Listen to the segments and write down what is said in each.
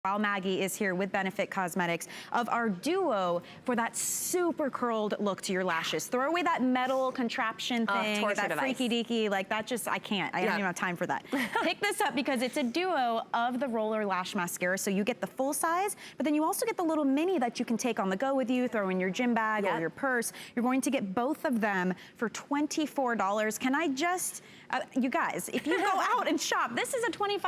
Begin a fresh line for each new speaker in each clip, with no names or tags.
While Maggie is here with Benefit Cosmetics of our duo for that super curled look to your lashes. Throw away that metal contraption thing, that freaky deaky, like that just, I can't. I don't even have time for that. Pick this up because it's a duo of the Roller Lash Mascara. So you get the full size, but then you also get the little mini that you can take on the go with you, throw in your gym bag or your purse. You're going to get both of them for $24. Can I just, you guys, if you go out and shop, this is a $25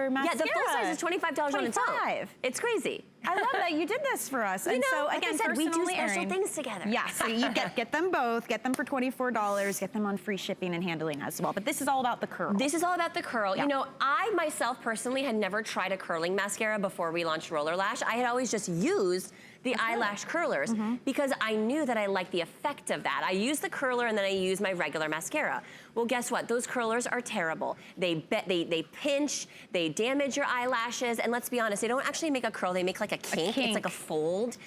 mascara.
Yeah, the full size is $25 on its own. It's crazy.
I love that you did this for us. And so
like
again,
I said, we do special things together.
Yeah, so you get them both, get them for $24, get them on free shipping and handling as well. But this is all about the curl.
This is all about the curl. You know, I myself personally had never tried a curling mascara before we launched Roller Lash. I had always just used the eyelash curlers because I knew that I liked the effect of that. I used the curler and then I used my regular mascara. Well, guess what? Those curlers are terrible. They pinch, they damage your eyelashes, and let's be honest, they don't actually make a curl, they make like a kink. It's like a fold.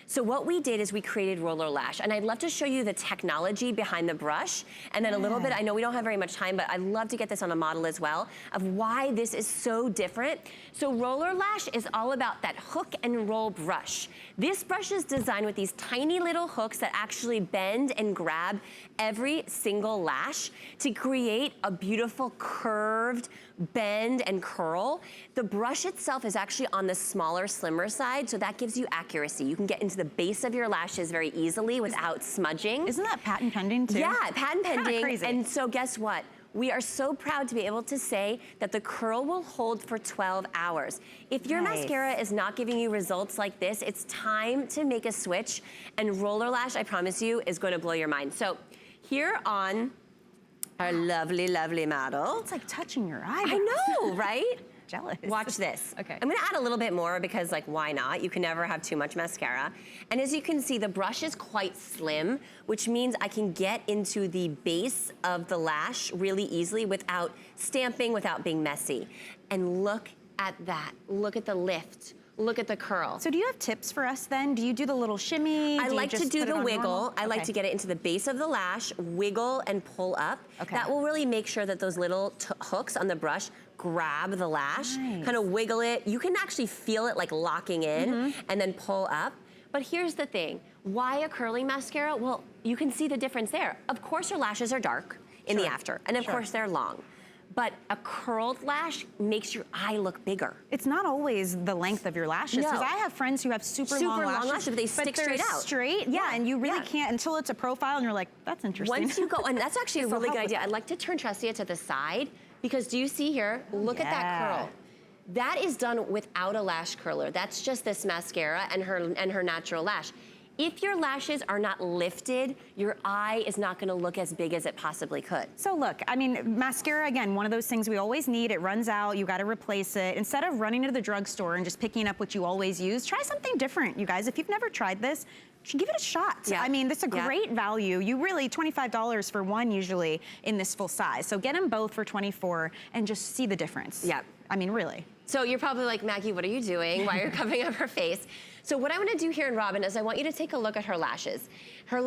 So what we did is we created Roller Lash, and I'd love to show you the technology behind the brush, and then a little bit, I know we don't have very much time, but I'd love to get this on a model as well, of why this is so different. So Roller Lash is all about that hook and roll brush. This brush is designed with these tiny little hooks that actually bend and grab every single lash to create a beautiful curved bend and curl. The brush itself is actually on the smaller, slimmer side, so that gives you accuracy. You can get into the base of your lashes very easily without smudging.
Isn't that patent pending too?
Yeah, patent pending.
Crazy.
And so guess what? We are so proud to be able to say that the curl will hold for 12 hours. If your mascara is not giving you results like this, it's time to make a switch. And Roller Lash, I promise you, is going to blow your mind. So here on our lovely, lovely model.
It's like touching your eyebrows.
I know, right?
Jealous.
Watch this.
Okay.
I'm gonna add a little bit more because, like, why not? You can never have too much mascara. And as you can see, the brush is quite slim, which means I can get into the base of the lash really easily without stamping, without being messy. And look at that. Look at the lift. Look at the curl.
So do you have tips for us then? Do you do the little shimmy?
I like to do the wiggle. I like to get it into the base of the lash, wiggle and pull up. That will really make sure that those little hooks on the brush grab the lash, kind of wiggle it. You can actually feel it like locking in and then pull up. But here's the thing, why a curling mascara? Well, you can see the difference there. Of course your lashes are dark in the after, and of course they're long. But a curled lash makes your eye look bigger.
It's not always the length of your lashes. Because I have friends who have super long lashes,
but they stick straight out.
Yeah, and you really can't until it's a profile and you're like, that's interesting.
Once you go, and that's actually a really good idea. I'd like to turn Tressia to the side because do you see here, look at that curl. That is done without a lash curler. That's just this mascara and her natural lash. If your lashes are not lifted, your eye is not gonna look as big as it possibly could.
So look, I mean, mascara, again, one of those things we always need. It runs out, you gotta replace it. Instead of running to the drugstore and just picking up what you always use, try something different, you guys. If you've never tried this, give it a shot. I mean, this is a great value. You really, $25 for one usually in this full size. So get them both for $24 and just see the difference. I mean, really.
So you're probably like, Maggie, what are you doing? Why are you covering up her face? So what I want to do here in Robin is I want you to take a look at her lashes. Her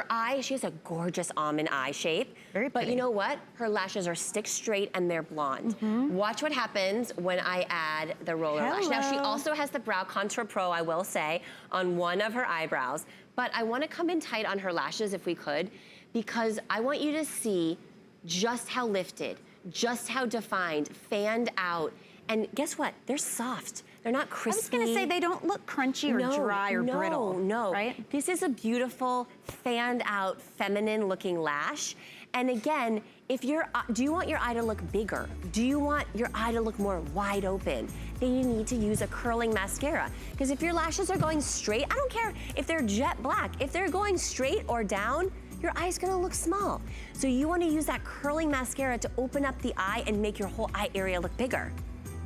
eye, she has a gorgeous almond eye shape.
Very pretty.
But you know what? Her lashes are stick straight and they're blonde. Watch what happens when I add the Roller Lash. Now she also has the Brow Contour Pro, I will say, on one of her eyebrows. But I want to come in tight on her lashes if we could, because I want you to see just how lifted, just how defined, fanned out. And guess what? They're soft. They're not crispy.
I was gonna say they don't look crunchy or dry or brittle.
No,
right?
This is a beautiful, fanned out, feminine looking lash. And again, if do you want your eye to look bigger? Do you want your eye to look more wide open? Then you need to use a curling mascara. Because if your lashes are going straight, I don't care if they're jet black, if they're going straight or down, your eye's gonna look small. So you wanna use that curling mascara to open up the eye and make your whole eye area look bigger.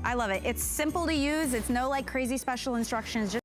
I love it. It's simple to use. It's no like crazy special instructions. Just